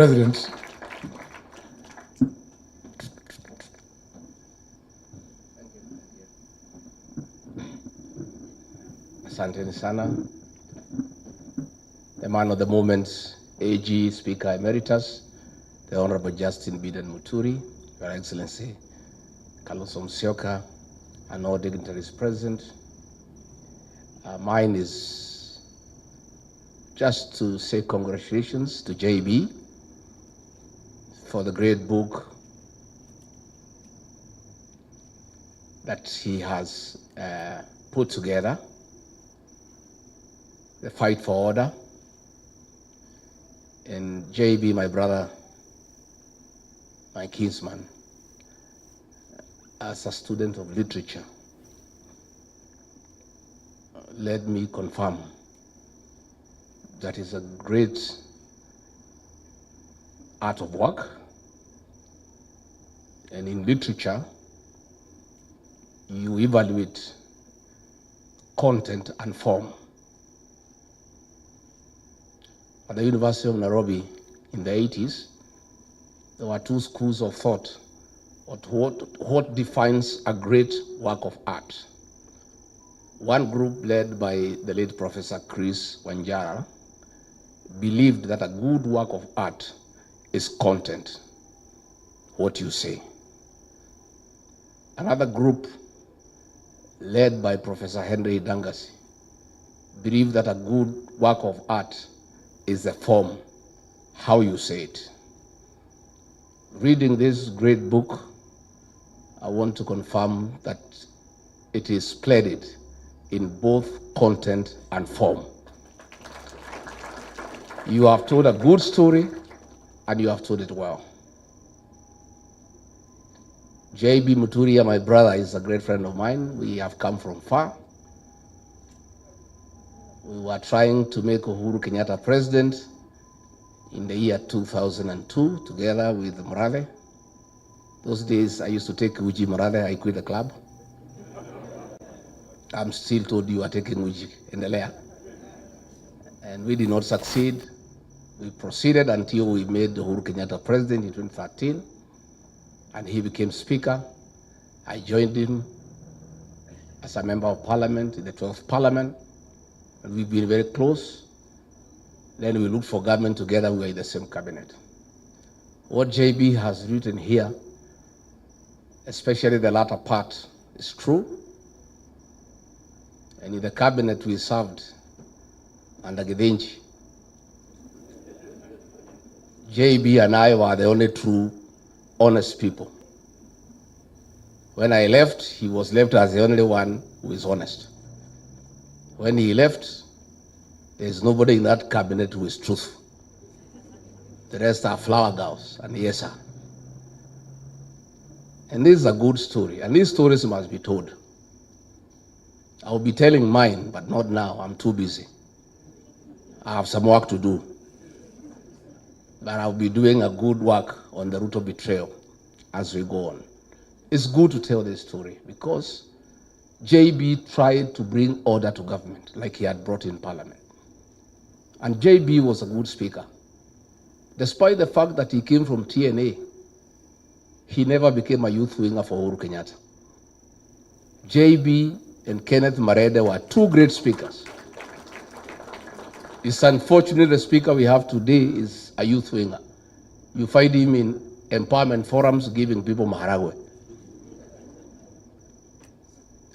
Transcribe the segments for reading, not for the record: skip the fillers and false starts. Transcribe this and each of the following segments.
President, asanteni sana. The man of the moment, AG Speaker Emeritus, the Honorable Justin Biden Muturi, Your Excellency Kalonzo Musyoka, and all dignitaries present. Mine is just to say congratulations to JB for the great book that he has put together, The Fight for Order. And JB, my brother, my kinsman, as a student of literature, let me confirm that is a great art of work. And in literature, you evaluate content and form. At the University of Nairobi in the 80s, there were two schools of thought on what defines a great work of art. One group led by the late Professor Chris Wanjara believed that a good work of art is content, what you say. Another group led by Professor Henry Dangasi believed that a good work of art is the form, how you say it. Reading this great book, I want to confirm that it is splendid in both content and form. You have told a good story and you have told it well. JB Muturi, my brother, is a great friend of mine. We have come from far. We were trying to make Uhuru Kenyatta president in the year 2002 together with Murathe. Those days I used to take Uji Murathe. I quit the club. I'm still told you are taking Uji in the layer. And we did not succeed. We proceeded until we made Uhuru Kenyatta president in 2013. And he became speaker. I joined him as a member of parliament in the 12th parliament. And we've been very close. Then we looked for government together. We were in the same cabinet. What JB has written here, especially the latter part, is true. And in the cabinet we served under Githinji, JB and I were the only true, honest people. When I left, he was left as the only one who is honest. When he left, there is nobody in that cabinet who is truthful. The rest are flower girls and yes sir. And this is a good story, and these stories must be told. I will be telling mine, but not now. I'm too busy. I have some work to do. But I'll be doing a good work on the Ruto betrayal as we go on. It's good to tell this story because JB tried to bring order to government like he had brought in parliament. And JB was a good speaker. Despite the fact that he came from TNA, he never became a youth winger for Uhuru Kenyatta. JB and Kenneth Marede were two great speakers. It's unfortunate the speaker we have today is a youth winger. You find him in empowerment forums giving people maharagwe.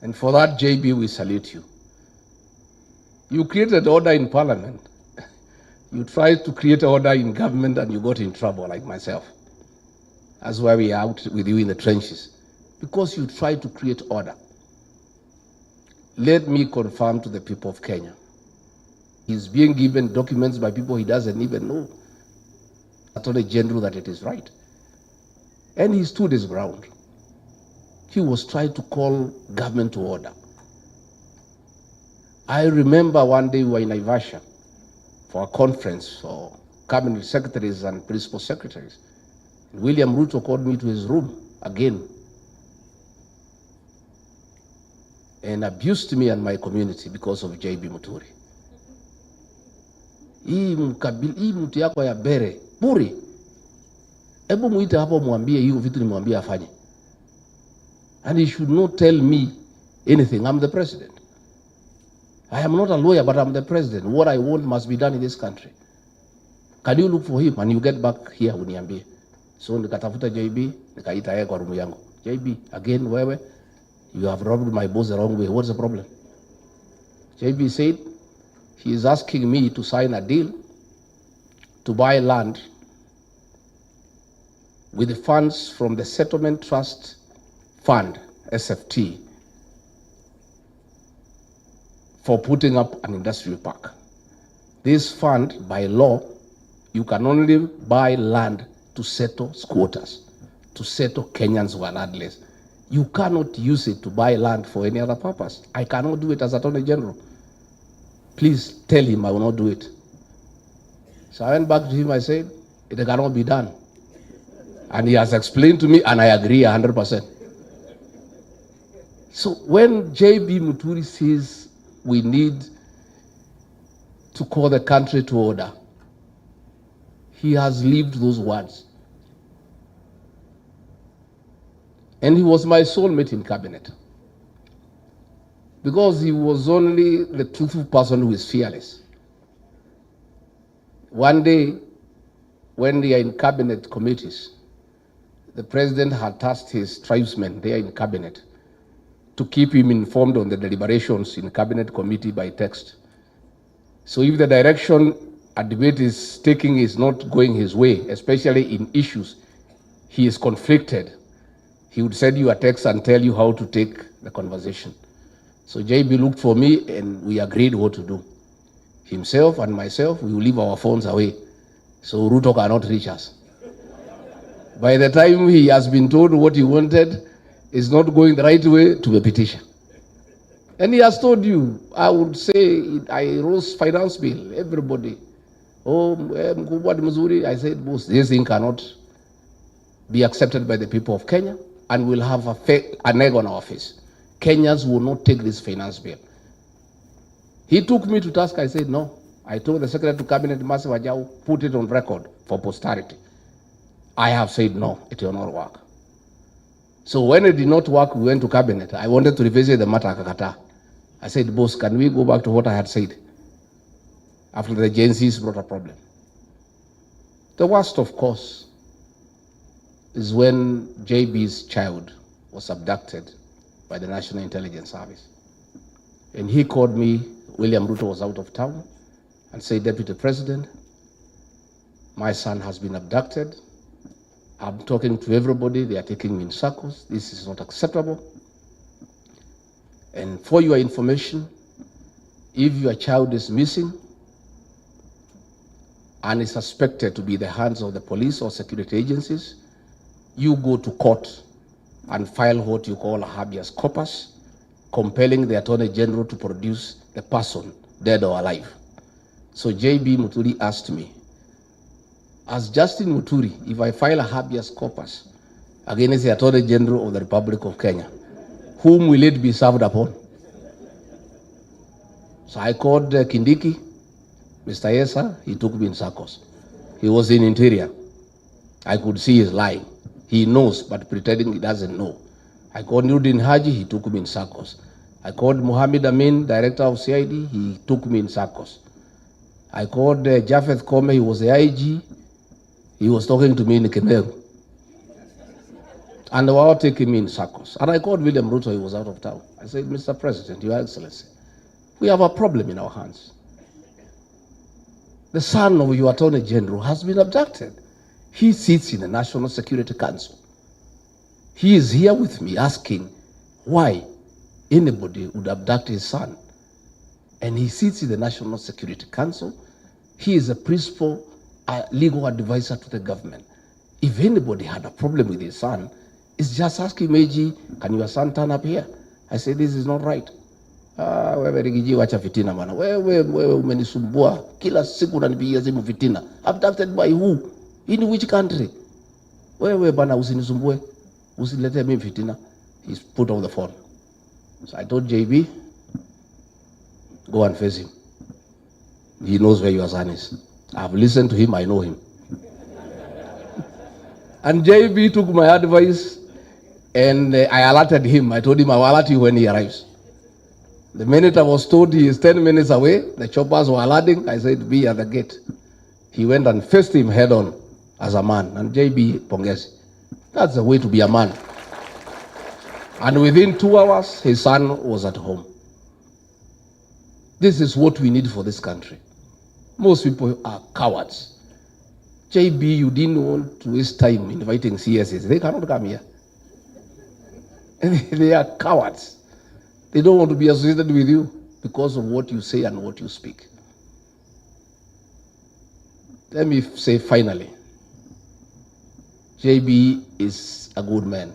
And for that, JB, we salute you. You created order in parliament. You tried to create order in government and you got in trouble, like myself. That's why we are out with you in the trenches. Because you tried to create order. Let me confirm to the people of Kenya. He's being given documents by people he doesn't even know. Attorney General that it is right. And he stood his ground. He was trying to call government to order. I remember one day we were in Naivasha for a conference for cabinet secretaries and principal secretaries. William Ruto called me to his room again and abused me and my community because of JB Muturi. Hii mtu yako ya bere, puri, Hebu muite hapo mwambie hiyo vitu nimwambie afanye. And he should not tell me anything. I'm the president. I am not a lawyer, but I'm the president. What I want must be done in this country. Can you look for him and you get back here uniambie? So nikatafuta JB, nikaita yeye kwa room yangu. JB, again wewe, you have rubbed my boss the wrong way. What's the problem? JB said he is asking me to sign a deal to buy land with the funds from the Settlement Trust Fund, SFT, for putting up an industrial park. This fund, by law, you can only buy land to settle squatters, to settle Kenyans who are landless. You cannot use it to buy land for any other purpose. I cannot do it as Attorney General. Please tell him I will not do it. So I went back to him, I said, it cannot be done. And he has explained to me, and I agree 100%. So when JB Muturi says we need to call the country to order, he has lived those words. And he was my soulmate in cabinet, because he was only the truthful person who is fearless. One day, when they are in cabinet committees, the president had tasked his tribesmen there in cabinet to keep him informed on the deliberations in cabinet committee by text. So if the direction a debate is taking is not going his way, especially in issues he is conflicted, he would send you a text and tell you how to take the conversation. So JB looked for me and we agreed what to do. Himself and myself, we will leave our phones away so Ruto cannot reach us. By the time he has been told what he wanted is not going the right way, to a petition. And he has told you, I would say, I rose finance bill, everybody. Oh, Mkubwa Mzuri, I said, boss, this thing cannot be accepted by the people of Kenya, and we'll have an egg on our face. Kenyans will not take this finance bill. He took me to task. I said, no. I told the Secretary to Cabinet, Massive AJAABU, put it on record for posterity. I have said, no, it will not work. So when it did not work, we went to Cabinet. I wanted to revisit the matter, Kakata. I said, boss, can we go back to what I had said after the agencies brought a problem? The worst, of course, is when JB's child was abducted by the National Intelligence Service. And he called me, William Ruto was out of town, and said, Deputy President, my son has been abducted. I'm talking to everybody, they are taking me in circles. This is not acceptable. And for your information, if your child is missing and is suspected to be in the hands of the police or security agencies, you go to court and file what you call a habeas corpus, compelling the Attorney General to produce the person, dead or alive. So JB Muturi asked me, as Justin Muturi, if I file a habeas corpus against the Attorney General of the Republic of Kenya, whom will it be served upon? So I called Kindiki, Mr. Yesa, he took me in circles. He was in Interior. I could see he's lying. He knows, but pretending he doesn't know. I called Nudin Haji, he took me in circles. I called Mohammed Amin, Director of CID, he took me in circles. I called Japheth Kome, he was the IG, he was talking to me in Kemeru. And they were all taking me in circles. And I called William Ruto, he was out of town. I said, Mr. President, Your Excellency, we have a problem in our hands. The son of your Attorney General has been abducted. He sits in the National Security Council. He is here with me asking why anybody would abduct his son. And he sits in the National Security Council. He is a principal legal advisor to the government. If anybody had a problem with his son, it's just asking Meji, can your son turn up here? I said, this is not right. Wewe Rigiji, wacha fitina bana. Wewe umenisumbua. Kila siku unanipigia simu fitina. Abducted by who? In which country? Wewe bana usinisumbue. Usilete mimi fitina. He's put on the phone. So I told JB, go and face him. He knows where your son is. I've listened to him, I know him. And JB took my advice and I alerted him. I told him I will alert you when he arrives. The minute I was told he is 10 minutes away, the choppers were alerting, I said, be at the gate. He went and faced him head on as a man. And JB Pongezi, that's the way to be a man. And within 2 hours, his son was at home. This is what we need for this country. Most people are cowards. JB, you didn't want to waste time inviting CSs. They cannot come here. They are cowards. They don't want to be associated with you because of what you say and what you speak. Let me say finally, JB is a good man.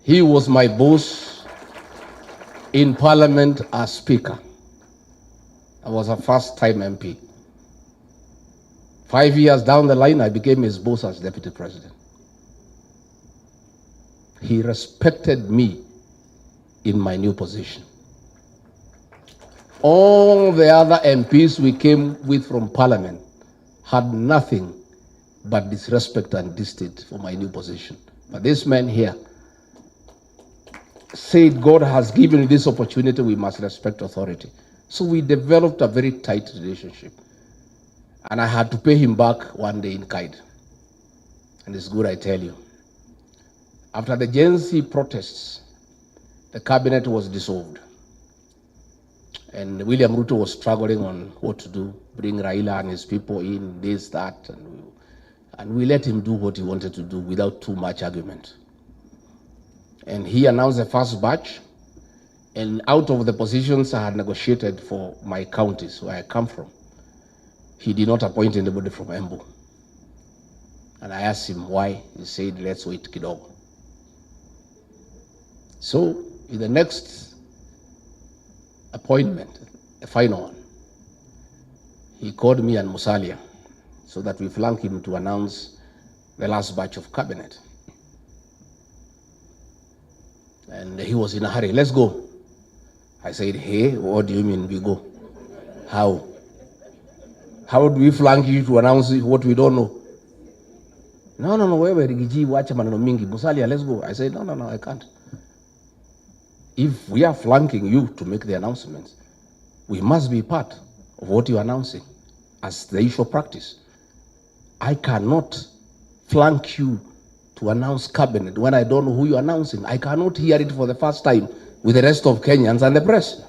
He was my boss in Parliament as Speaker. I was a first-time MP. 5 years down the line, I became his boss as Deputy President. He respected me in my new position. All the other MPs we came with from Parliament had nothing but disrespect and distaste for my new position. But this man here said, God has given me this opportunity, we must respect authority. So we developed a very tight relationship. And I had to pay him back one day in kind. And it's good I tell you. After the Gen Z protests, the cabinet was dissolved. And William Ruto was struggling on what to do, bring Raila and his people in, this, that, and we let him do what he wanted to do without too much argument. And he announced the first batch, and out of the positions I had negotiated for my counties where I come from, he did not appoint anybody from Embu. And I asked him why. He said, let's wait kidogo. So in the next appointment, the final one, he called me and Musalia so that we flank him to announce the last batch of cabinet. And he was in a hurry. Let's go. I said, hey, what do you mean we go? How? How do we flank you to announce what we don't know? No, wewe Rigiji, wacha maneno mingi. Musalia, let's go. I said, no, I can't. If we are flanking you to make the announcements, we must be part of what you're announcing as the usual practice. I cannot flank you to announce cabinet when I don't know who you're announcing. I cannot hear it for the first time with the rest of Kenyans and the press.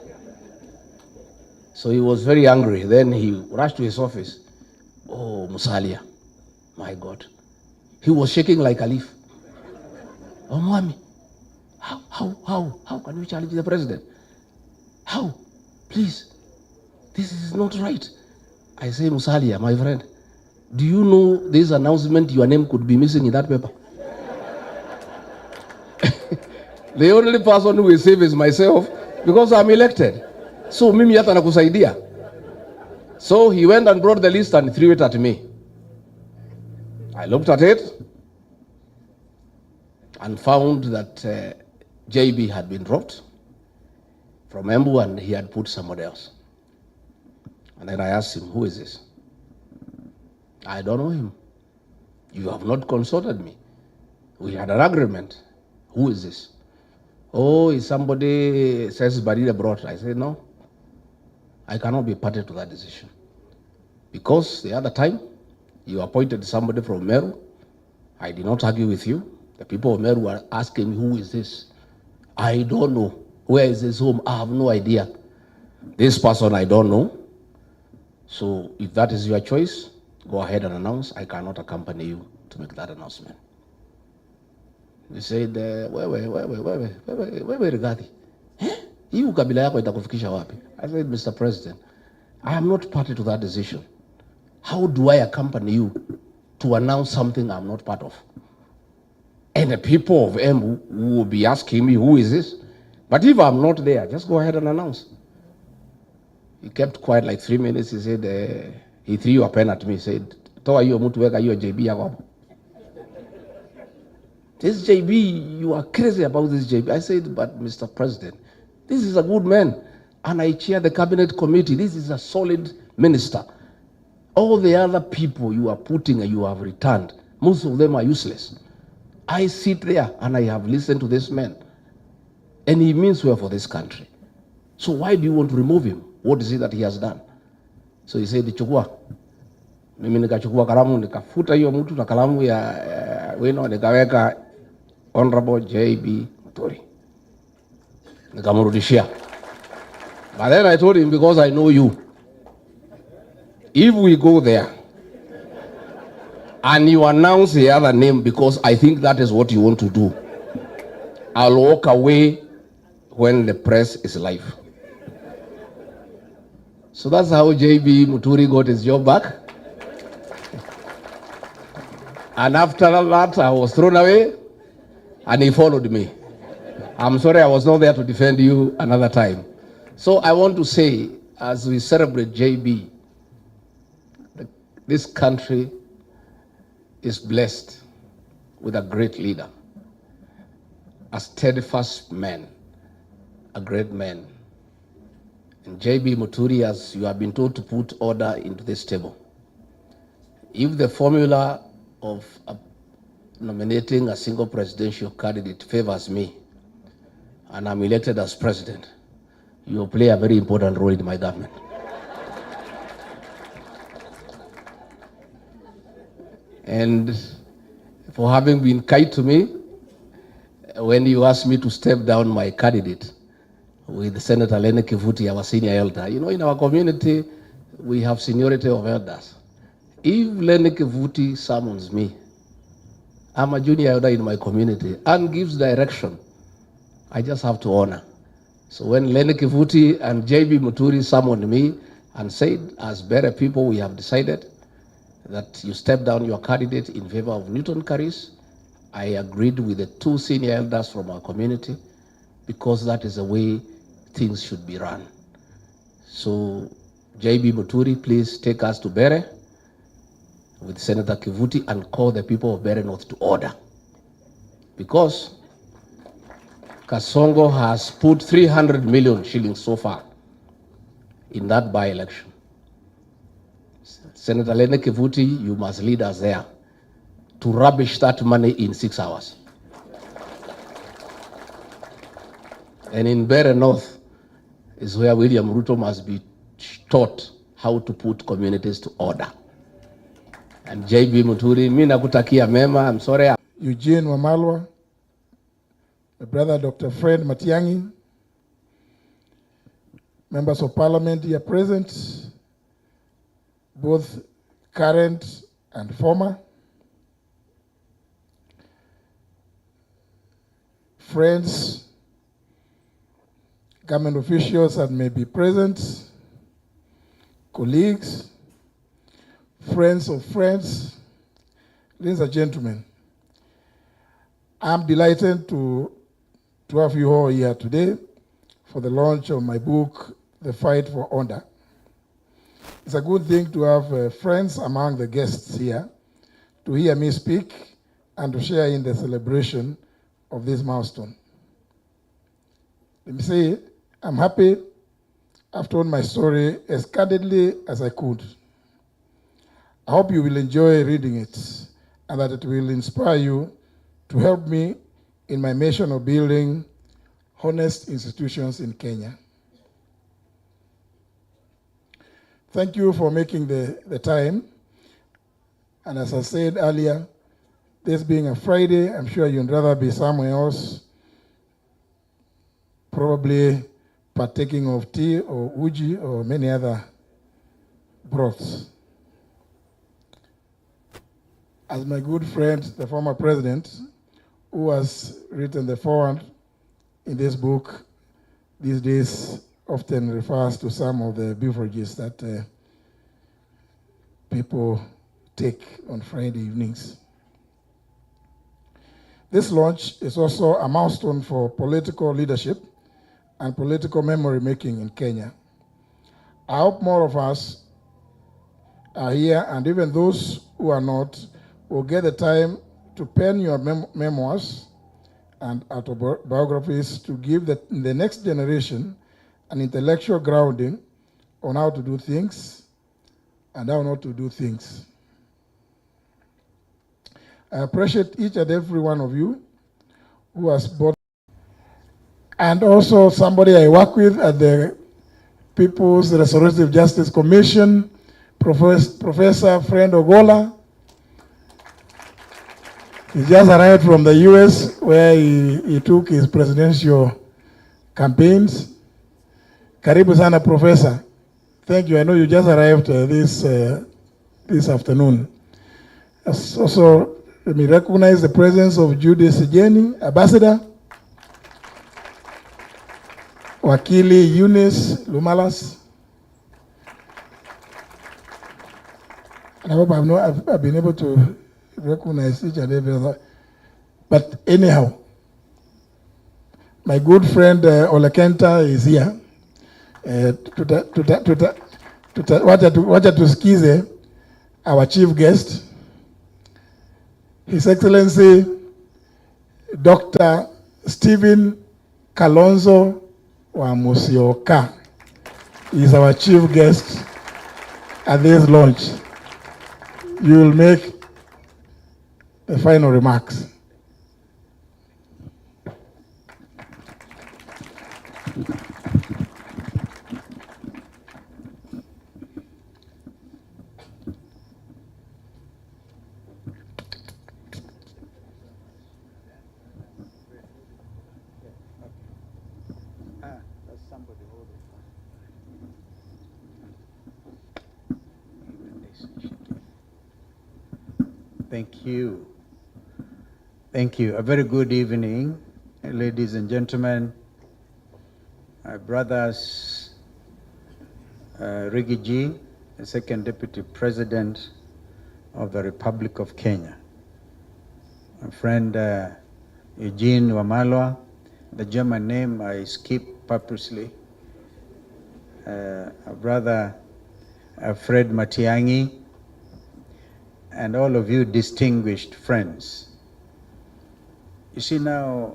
So he was very angry. Then he rushed to his office. Oh, Musalia, my God. He was shaking like a leaf. Oh, Mwami, how can we challenge the president? How? Please, this is not right. I say, Musalia, my friend, do you know this announcement, your name could be missing in that paper? The only person who is safe is myself because I'm elected. So mimi hata nakusaidia. So he went and brought the list and threw it at me. I looked at it and found that JB had been dropped from Embu and he had put somebody else. And then I asked him, who is this? I don't know him. You have not consulted me. We had an agreement. Who is this? Oh, is somebody says Barida brought. I said, no, I cannot be party to that decision. Because the other time, you appointed somebody from Meru. I did not argue with you. The people of Meru were asking me, who is this? I don't know. Where is this home? I have no idea. This person I don't know. So if that is your choice, go ahead and announce. I cannot accompany you to make that announcement. He said, wewe Rigathi. Hii ukabila yako itakufikisha wapi? I said, Mr. President, I am not party to that decision. How do I accompany you to announce something I'm not part of? And the people of Embu will be asking me, who is this? But if I'm not there, just go ahead and announce. He kept quiet like 3 minutes. He said, he threw a pen at me. He said, toa hiyo mtu weka hiyo JB yako hapo. This JB, you are crazy about this JB. I said, but Mr. President, this is a good man. And I chair the cabinet committee. This is a solid minister. All the other people you are putting and you have returned, most of them are useless. I sit there and I have listened to this man, and he means well for this country. So why do you want to remove him? What is it that he has done? So he said, chukua. Mimi nikachukua kalamu nikafuta hiyo mtu na kalamu ya wino nikaweka Honorable JB Muturi. Nikamrudishia. But then I told him, because I know you, if we go there and you announce the other name because I think that is what you want to do, I'll walk away when the press is live. So that's how JB Muturi got his job back. And after that, I was thrown away, and he followed me. I'm sorry I was not there to defend you another time. So I want to say, as we celebrate JB, this country is blessed with a great leader, a steadfast man, a great man. And JB Muturi, as you have been told, to put order into this table. If the formula of nominating a single presidential candidate favors me, and I'm elected as president, you will play a very important role in my government. And for having been kind to me, when you asked me to step down my candidate with Senator Lene Kivuti, our senior elder, you know, in our community, we have seniority of elders. If Lene Kivuti summons me, I'm a junior elder in my community, and gives direction, I just have to honor. So when Lene Kivuti and JB Muturi summoned me and said, as better people, we have decided that you step down your candidate in favor of Newton Karis, I agreed with the two senior elders from our community, because that is the way things should be run. So JB Muturi, please take us to Bere with Senator Kivuti and call the people of Bere North to order. Because Kasongo has put 300 million shillings so far in that by-election. Senator Lene Kivuti, you must lead us there to rubbish that money in 6 hours. And in Bere North is where William Ruto must be taught how to put communities to order. And JB Muturi, mimi nakutakia mema. I'm sorry. Eugene Wamalwa, my brother Dr. Fred Matiang'i, members of parliament here present, both current and former, friends, government officials that may be present, colleagues, friends of friends, ladies and gentlemen, I'm delighted to have you all here today for the launch of my book, The Fight for Honor. It's a good thing to have friends among the guests here to hear me speak and to share in the celebration of this milestone. Let me say, I'm happy I've told my story as candidly as I could. I hope you will enjoy reading it and that it will inspire you to help me in my mission of building honest institutions in Kenya. Thank you for making the time. And as I said earlier, this being a Friday, I'm sure you'd rather be somewhere else, probably partaking of tea or uji or many other broths. As my good friend, the former president, who has written the foreword in this book, these days often refers to some of the beverages that people take on Friday evenings. This launch is also a milestone for political leadership and political memory making in Kenya. I hope more of us are here, and even those who are not will get the time to pen your memoirs and autobiographies to give the next generation an intellectual grounding on how to do things, and how not to do things. I appreciate each and every one of you who has bought, and also somebody I work with at the People's Restorative Justice Commission, Professor Friend Ogola. He just arrived from the US where he took his presidential campaigns. Karibu sana, Professor. Thank you. I know you just arrived this afternoon. Also, let me recognize the presence of Judy Sejeni, Ambassador, Wakili Eunice Lumalas. And I hope I've been able to recognize each and every other. But anyhow, my good friend Olekenta is here. Wacha tusikize our chief guest, His Excellency Dr. Stephen Kalonzo wa Musyoka is our chief guest at this launch. You will make the final remarks. Thank you. Thank you. A very good evening, ladies and gentlemen, my brothers, Rigathi, the second Deputy President of the Republic of Kenya, my friend Eugene Wamalwa, the German name I skip purposely, our brother Fred Matiang'i, and all of you distinguished friends. You see now,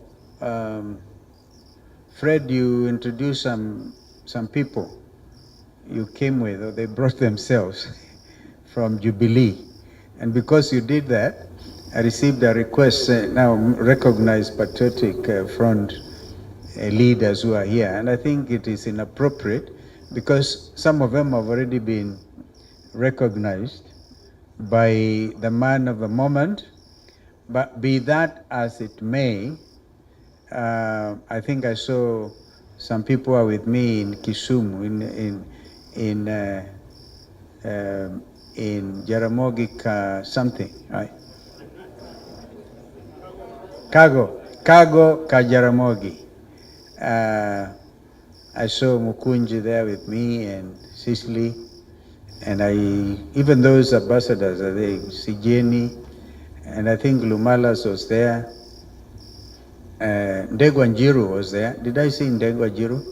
Fred, you introduced some people you came with, or they brought themselves from Jubilee. And because you did that, I received a request, now recognize patriotic front leaders who are here. And I think it is inappropriate because some of them have already been recognized by the man of the moment. But be that as it may, I think I saw some people are with me in Kisumu, in Jaramogi something, right? Kago ka Jaramogi. I saw Mukunji there with me and Cicely, and even those ambassadors, are they Sijeni, and I think Lumalas was there. Ndegwa Njiru was there. Did I see Ndegwa Njiru?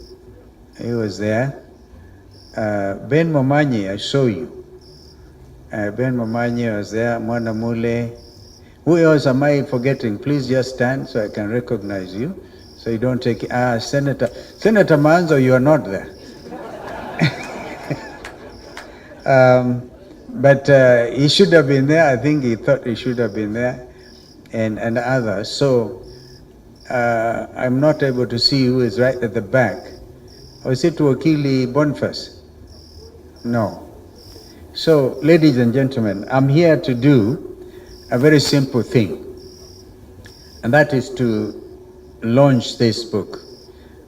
He was there. Ben Momanyi, I saw you. Ben Momanyi was there. Mwana Mule. Who else am I forgetting? Please just stand so I can recognize you. So you don't take Senator Manzo, you are not there. But he should have been there. I think he thought he should have been there, and others. So I'm not able to see who is right at the back. Or is it Wakili Boniface? No. So, ladies and gentlemen, I'm here to do a very simple thing, and that is to launch this book.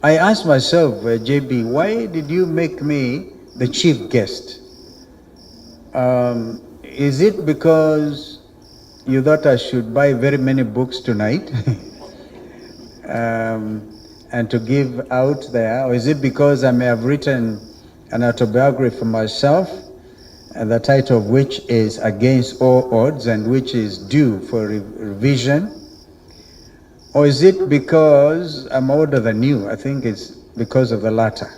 I asked myself, JB, why did you make me the chief guest? Is it because you thought I should buy very many books tonight and to give out there? Or is it because I may have written an autobiography for myself, and the title of which is Against All Odds and which is due for revision? Or is it because I'm older than you? I think it's because of the latter.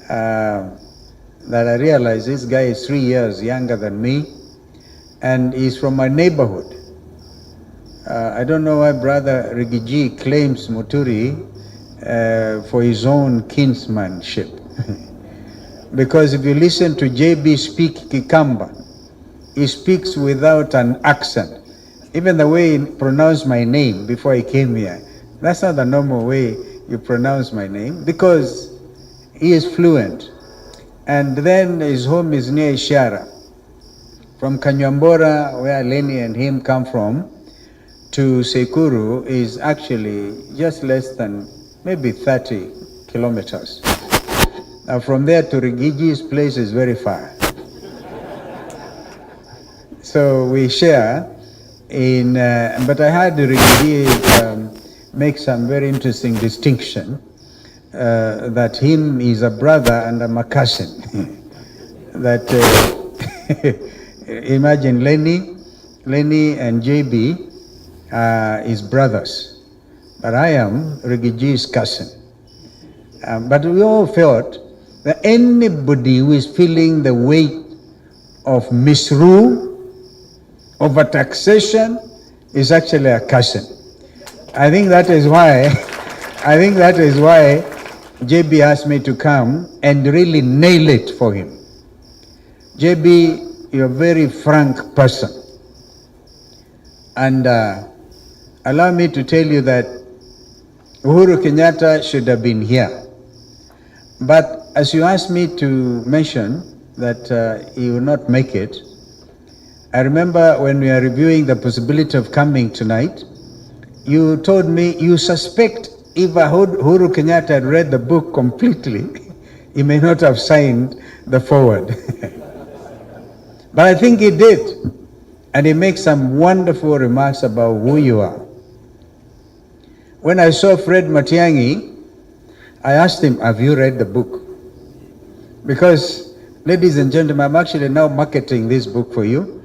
That I realize this guy is 3 years younger than me, and he's from my neighborhood. I don't know why Brother Rigathi claims Muturi for his own kinsmanship. because if you listen to JB speak Kikamba, he speaks without an accent. Even the way he pronounced my name before he came here, that's not the normal way you pronounce my name, because he is fluent. And then his home is near Ishara. From Kanyambora, where Lenny and him come from, to Sekuru is actually just less than maybe 30 kilometers. Now from there to Rigiji's place is very far. So we share in, but I heard Rigiji make some very interesting distinction, that him is a brother and I'm a cousin. That imagine Lenny and JB is brothers, but I am Rigiji's cousin. But we all felt that anybody who is feeling the weight of misrule, overtaxation, is actually a cousin. I think that is why JB asked me to come and really nail it for him. JB, you're a very frank person. And allow me to tell you that Uhuru Kenyatta should have been here. But as you asked me to mention that he will not make it, I remember when we are reviewing the possibility of coming tonight, you told me you suspect if Uhuru Kenyatta had read the book completely, he may not have signed the foreword. But I think he did. And he makes some wonderful remarks about who you are. When I saw Fred Matiang'i, I asked him, have you read the book? Because, ladies and gentlemen, I'm actually now marketing this book for you.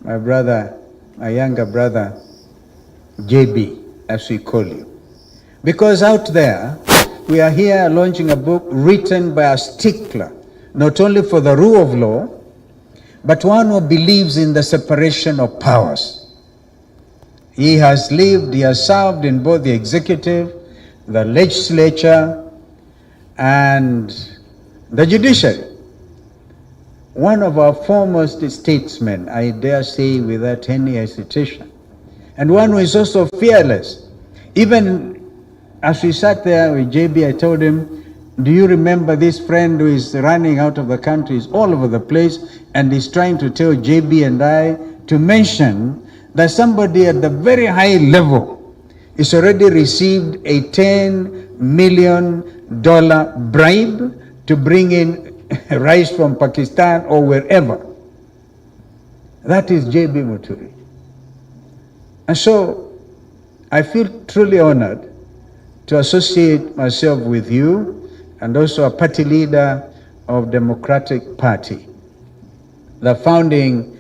My brother, my younger brother, JB, as we call you. Because out there, we are here launching a book written by a stickler, not only for the rule of law, but one who believes in the separation of powers. He has lived, he has served in both the executive, the legislature, and the judiciary. One of our foremost statesmen, I dare say without any hesitation, and one who is also fearless. Even as we sat there with JB, I told him, do you remember this friend who is running out of the country, is all over the place, and is trying to tell JB and I to mention that somebody at the very high level is already received a $10 million bribe to bring in rice from Pakistan or wherever. That is JB Muturi. And so I feel truly honored to associate myself with you, and also a party leader of Democratic Party. The founding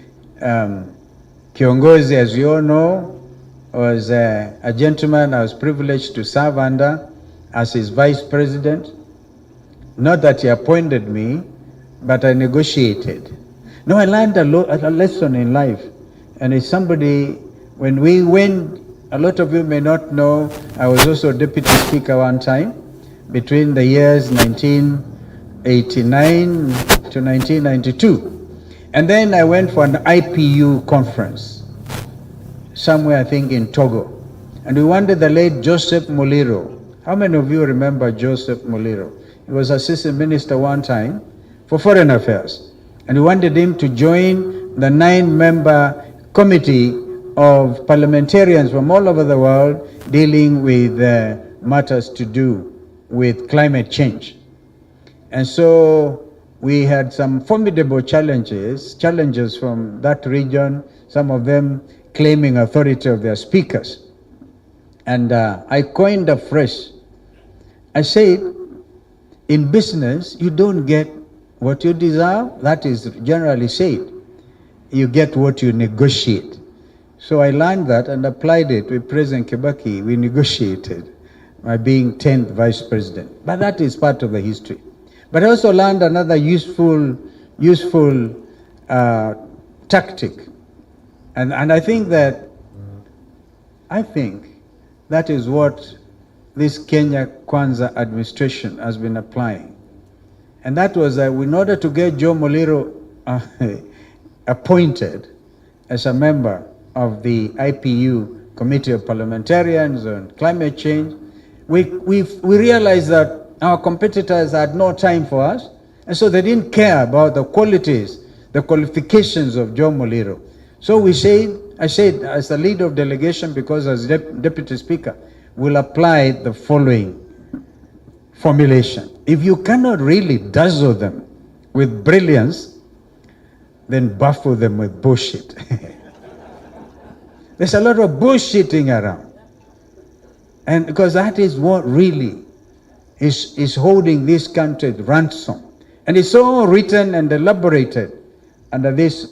Kiongozi, as you all know, was a gentleman I was privileged to serve under as his vice president. Not that he appointed me, but I negotiated. No, I learned a lesson in life. And it's somebody, when we went, a lot of you may not know, I was also deputy speaker one time, between the years 1989 to 1992. And then I went for an IPU conference, somewhere I think in Togo. And we wanted the late Joseph Muliro. How many of you remember Joseph Muliro? He was assistant minister one time for foreign affairs. And we wanted him to join the 9-member committee of parliamentarians from all over the world dealing with matters to do with climate change. And so we had some formidable challenges from that region, some of them claiming authority of their speakers. And I coined a phrase. I said, in business, you don't get what you deserve. That is generally said. You get what you negotiate. So I learned that and applied it with President Kibaki. We negotiated my being 10th vice president. But that is part of the history. But I also learned another useful tactic. And I think that is what this Kenya Kwanza administration has been applying. And that was in order to get Joe Muliro appointed as a member of the IPU Committee of Parliamentarians on Climate Change. We realized that our competitors had no time for us, and so they didn't care about the qualities, the qualifications of Joe Muliro. So I said, as the leader of delegation, because as Deputy Speaker, we'll apply the following formulation. If you cannot really dazzle them with brilliance, then baffle them with bullshit. There's a lot of bullshitting around. And because that is what really is holding this country at ransom. And it's all written and elaborated under this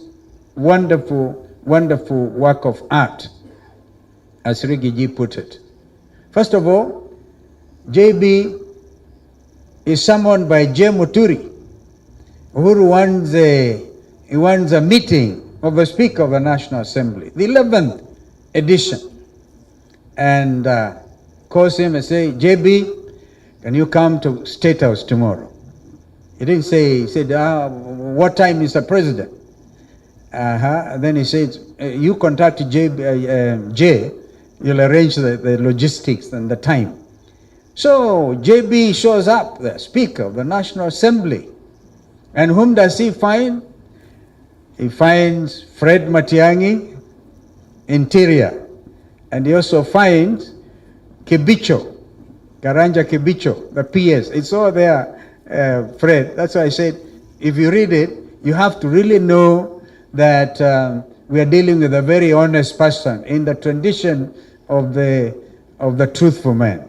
wonderful, wonderful work of art, as Rigathi put it. First of all, JB is summoned by J. Muturi. Uhuru wants a meeting of the Speaker of the National Assembly, the 11th edition, and calls him and say, JB, can you come to State House tomorrow? He didn't say, he said, what time is the President? And then he said, you contact Jay, you'll arrange the logistics and the time. So JB shows up, the Speaker of the National Assembly. And whom does he find? He finds Fred Matiang'i, Interior. And he also finds Kibicho, Karanja Kibicho, the PS. It's all there, Fred. That's why I said, if you read it, you have to really know that we are dealing with a very honest person in the tradition of the truthful man.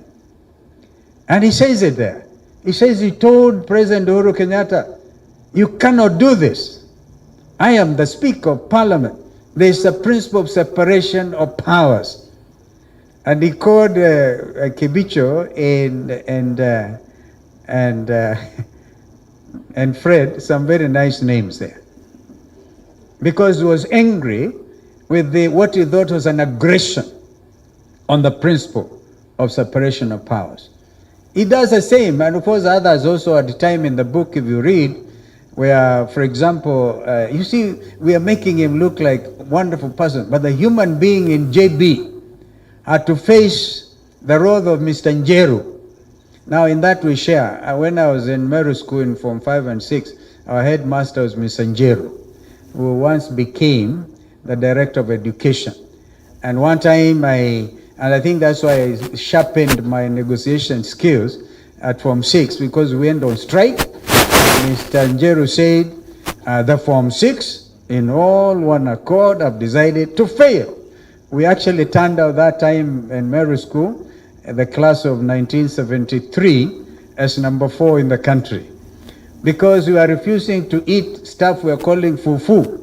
And he says it there. He says he told President Uhuru Kenyatta, you cannot do this. I am the Speaker of Parliament. There is a principle of separation of powers. And he called Kibicho and Fred some very nice names there, because he was angry with what he thought was an aggression on the principle of separation of powers. He does the same, and of course others also at the time in the book, if you read, where, for example, you see, we are making him look like a wonderful person, but the human being in JB had to face the role of Mr. Njeru. Now, in that we share. When I was in Meru School in Form 5 and 6, our headmaster was Mr. Njeru, who once became the Director of Education. And one time and I think that's why I sharpened my negotiation skills at Form 6, because we went on strike. Mr. Njeru said, the Form 6, in all one accord, have decided to fail. We actually turned out that time in Meru School, the class of 1973, as number 4 in the country, because we are refusing to eat stuff we are calling fufu.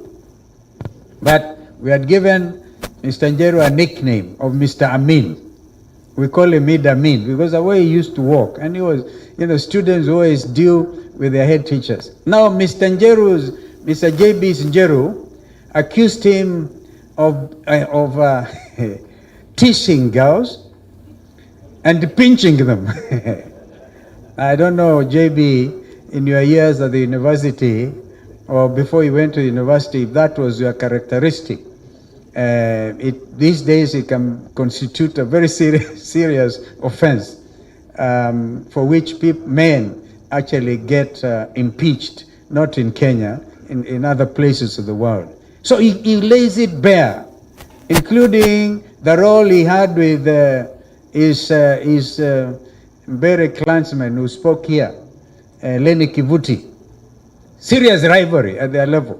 But we had given Mr. Njeru a nickname of Mr. Amin. We call him Mid Amin because the way he used to walk, and he was, students always deal with their head teachers. Now, Mr. JB's Njeru accused him of teasing girls and pinching them. I don't know, JB, in your years at the university or before you went to university, if that was your characteristic. These days it can constitute a very serious offense for which men actually get impeached, not in Kenya, in other places of the world. So he lays it bare, including the role he had with his Mbere clansman who spoke here, Lenny Kivuti. Serious rivalry at their level.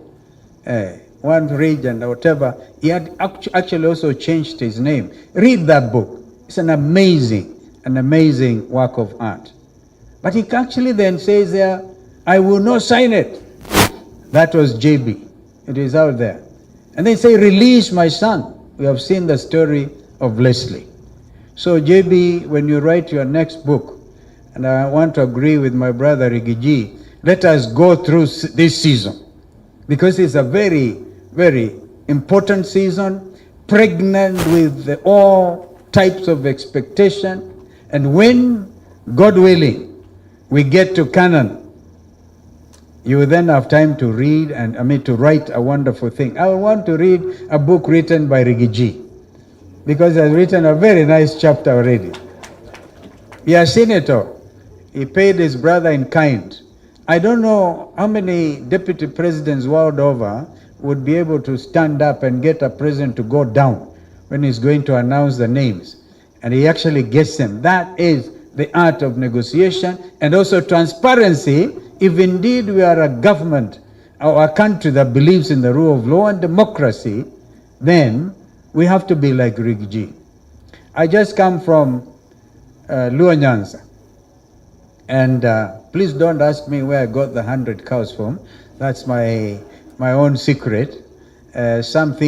One region or whatever. He had actually also changed his name. Read that book. It's an amazing work of art. But he actually then says there, I will not sign it. That was JB. It is out there. And they say, release my son. We have seen the story of Leslie. So JB, when you write your next book, and I want to agree with my brother Rigathi, let us go through this season, because it's a very, very important season, pregnant with all types of expectation. And when, God willing, we get to Canaan, you will then have time to read and, to write a wonderful thing. I want to read a book written by Rigathi, because he has written a very nice chapter already. He has seen it all. He paid his brother in kind. I don't know how many deputy presidents world over would be able to stand up and get a president to go down when he's going to announce the names. And he actually gets them. That is the art of negotiation and also transparency. If indeed we are a government or a country that believes in the rule of law and democracy, then we have to be like Rigathi. I just come from Luo Nyanza. And please don't ask me where I got the 100 cows from. That's my own secret. Something